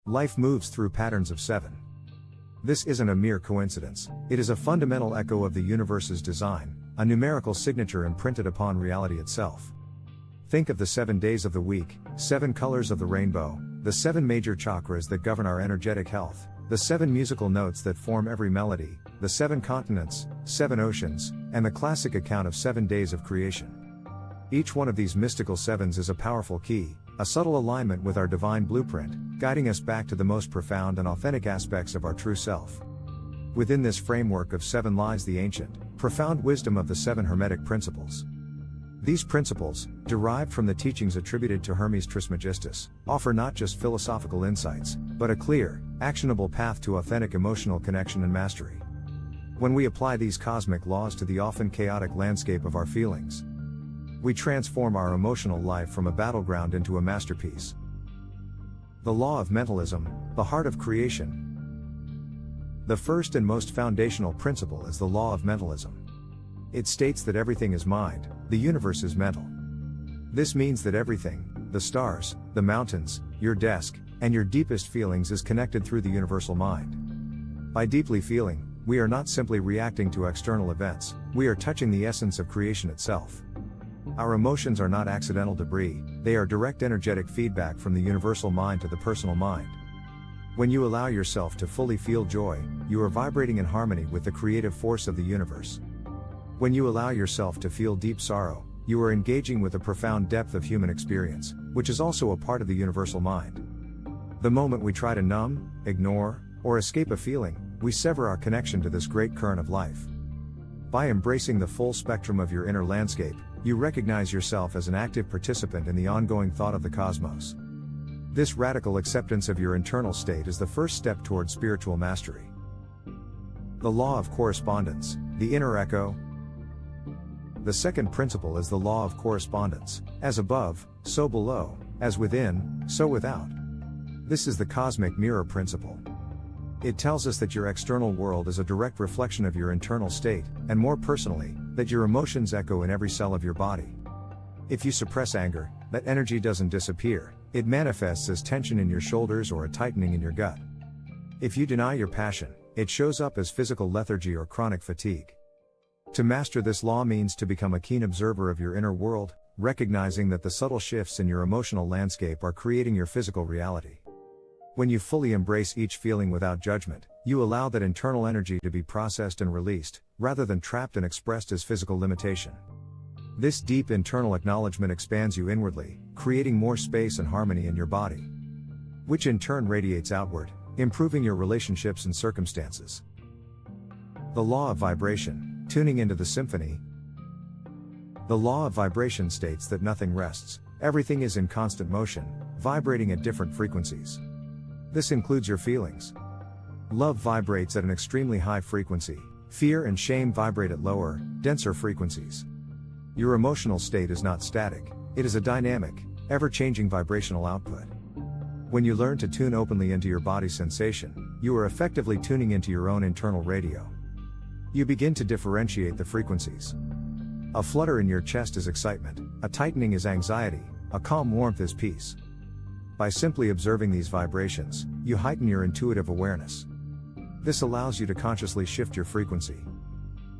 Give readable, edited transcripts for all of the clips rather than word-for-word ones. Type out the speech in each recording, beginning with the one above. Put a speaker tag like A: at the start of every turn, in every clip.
A: Life moves through patterns of 7. This isn't a mere coincidence, it is a fundamental echo of the universe's design, a numerical signature imprinted upon reality itself. Think of the 7 days of the week, 7 colors of the rainbow, the 7 major chakras that govern our energetic health, the 7 musical notes that form every melody, the 7 continents, 7 oceans, and the classic account of 7 days of creation. Each one of these mystical sevens is a powerful key, a subtle alignment with our divine blueprint, guiding us back to the most profound and authentic aspects of our true self. Within this framework of 7 lies the ancient, profound wisdom of the 7 Hermetic Principles. These principles, derived from the teachings attributed to Hermes Trismegistus, offer not just philosophical insights, but a clear, actionable path to authentic emotional connection and mastery. When we apply these cosmic laws to the often chaotic landscape of our feelings, we transform our emotional life from a battleground into a masterpiece. The Law of Mentalism, the heart of creation. The first and most foundational principle is the Law of Mentalism. It states that everything is mind, the universe is mental. This means that everything, the stars, the mountains, your desk, and your deepest feelings is connected through the universal mind. By deeply feeling, we are not simply reacting to external events, we are touching the essence of creation itself. Our emotions are not accidental debris, they are direct energetic feedback from the universal mind to the personal mind. When you allow yourself to fully feel joy, you are vibrating in harmony with the creative force of the universe. When you allow yourself to feel deep sorrow, you are engaging with a profound depth of human experience, which is also a part of the universal mind. The moment we try to numb, ignore, or escape a feeling, we sever our connection to this great current of life. By embracing the full spectrum of your inner landscape, you recognize yourself as an active participant in the ongoing thought of the cosmos. This radical acceptance of your internal state is the first step toward spiritual mastery. The Law of Correspondence, the inner echo. The second principle is the Law of Correspondence, as above, so below, as within, so without. This is the cosmic mirror principle. It tells us that your external world is a direct reflection of your internal state, and more personally, that your emotions echo in every cell of your body. If you suppress anger, that energy doesn't disappear, it manifests as tension in your shoulders or a tightening in your gut. If you deny your passion, it shows up as physical lethargy or chronic fatigue. To master this law means to become a keen observer of your inner world, recognizing that the subtle shifts in your emotional landscape are creating your physical reality. When you fully embrace each feeling without judgment, you allow that internal energy to be processed and released, rather than trapped and expressed as physical limitation. This deep internal acknowledgement expands you inwardly, creating more space and harmony in your body, which in turn radiates outward, improving your relationships and circumstances. The Law of Vibration, tuning into the symphony. The Law of Vibration states that nothing rests, everything is in constant motion, vibrating at different frequencies. This includes your feelings. Love vibrates at an extremely high frequency, fear and shame vibrate at lower, denser frequencies. Your emotional state is not static, it is a dynamic, ever-changing vibrational output. When you learn to tune openly into your body's sensation, you are effectively tuning into your own internal radio. You begin to differentiate the frequencies. A flutter in your chest is excitement, a tightening is anxiety, a calm warmth is peace. By simply observing these vibrations, you heighten your intuitive awareness. This allows you to consciously shift your frequency.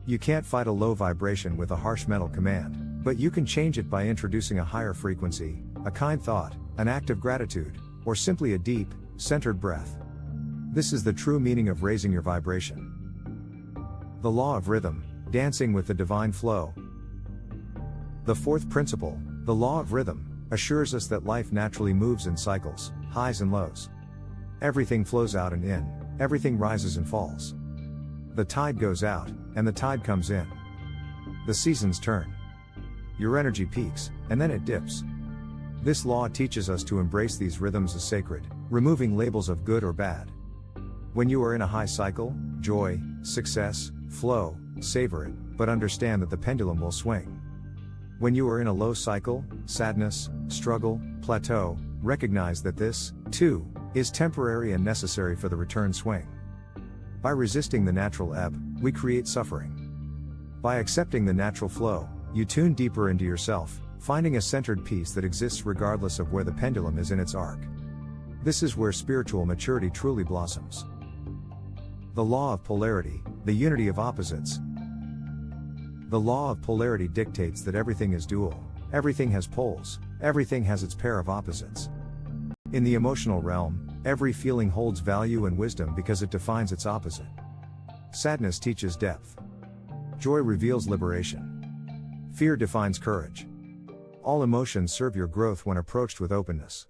A: You can't fight a low vibration with a harsh mental command, but you can change it by introducing a higher frequency, a kind thought, an act of gratitude, or simply a deep, centered breath. This is the true meaning of raising your vibration. The Law of Rhythm, dancing with the divine flow. The fourth principle, the Law of Rhythm, assures us that life naturally moves in cycles, highs and lows. Everything flows out and in, everything rises and falls. The tide goes out, and the tide comes in. The seasons turn. Your energy peaks, and then it dips. This law teaches us to embrace these rhythms as sacred, removing labels of good or bad. When you are in a high cycle, joy, success, flow, savor it, but understand that the pendulum will swing. When you are in a low cycle, sadness, struggle, plateau, recognize that this, too, is temporary and necessary for the return swing. By resisting the natural ebb, we create suffering. By accepting the natural flow, you tune deeper into yourself, finding a centered peace that exists regardless of where the pendulum is in its arc. This is where spiritual maturity truly blossoms. The law of polarity, the unity of opposites. The law of polarity dictates that everything is dual, everything has poles, everything has its pair of opposites. In the emotional realm, every feeling holds value and wisdom because it defines its opposite. Sadness teaches depth. Joy reveals liberation. Fear defines courage. All emotions serve your growth when approached with openness.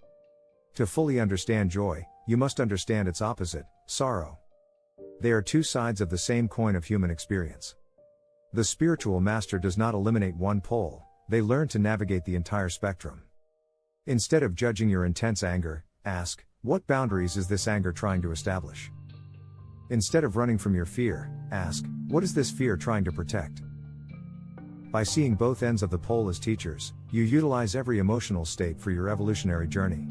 A: To fully understand joy, you must understand its opposite, sorrow. They are two sides of the same coin of human experience. The spiritual master does not eliminate one pole, they learn to navigate the entire spectrum. Instead of judging your intense anger, ask, what boundaries is this anger trying to establish? Instead of running from your fear, ask, what is this fear trying to protect? By seeing both ends of the pole as teachers, you utilize every emotional state for your evolutionary journey.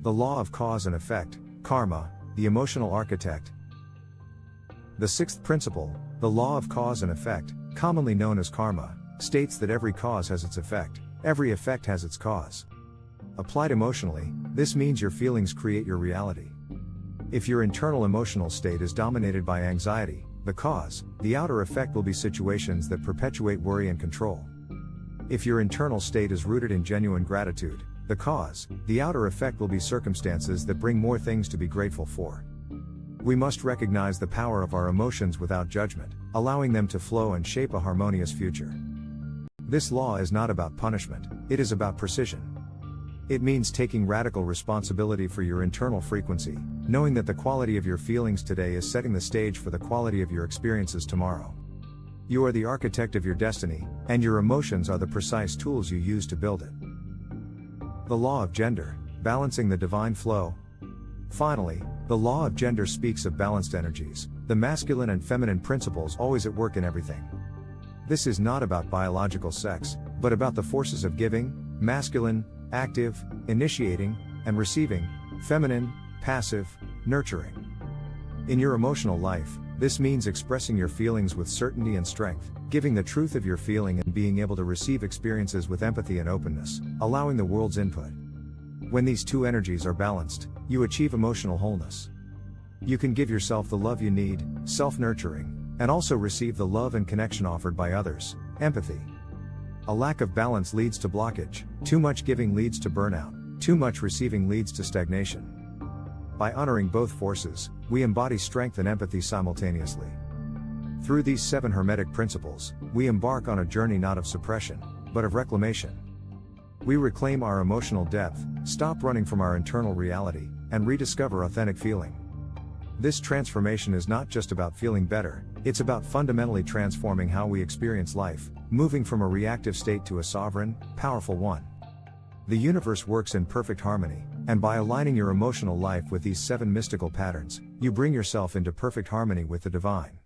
A: The law of cause and effect, karma, the emotional architect. The sixth principle, the law of cause and effect, commonly known as karma, states that every cause has its effect, every effect has its cause. Applied emotionally, this means your feelings create your reality. If your internal emotional state is dominated by anxiety, the cause, the outer effect will be situations that perpetuate worry and control. If your internal state is rooted in genuine gratitude, the cause, the outer effect will be circumstances that bring more things to be grateful for. We must recognize the power of our emotions without judgment, allowing them to flow and shape a harmonious future. This law is not about punishment, it is about precision. It means taking radical responsibility for your internal frequency, knowing that the quality of your feelings today is setting the stage for the quality of your experiences tomorrow. You are the architect of your destiny, and your emotions are the precise tools you use to build it. The law of gender, balancing the divine flow. Finally, the law of gender speaks of balanced energies, the masculine and feminine principles always at work in everything. This is not about biological sex, but about the forces of giving, masculine, active, initiating, and receiving, feminine, passive, nurturing. In your emotional life, this means expressing your feelings with certainty and strength, giving the truth of your feeling and being able to receive experiences with empathy and openness, allowing the world's input. When these two energies are balanced, you achieve emotional wholeness. You can give yourself the love you need, self-nurturing, and also receive the love and connection offered by others, empathy. A lack of balance leads to blockage, too much giving leads to burnout, too much receiving leads to stagnation. By honoring both forces, we embody strength and empathy simultaneously. Through these 7 Hermetic Principles, we embark on a journey not of suppression, but of reclamation. We reclaim our emotional depth, stop running from our internal reality, and rediscover authentic feeling. This transformation is not just about feeling better, it's about fundamentally transforming how we experience life, moving from a reactive state to a sovereign, powerful one. The universe works in perfect harmony, and by aligning your emotional life with these 7 mystical patterns, you bring yourself into perfect harmony with the divine.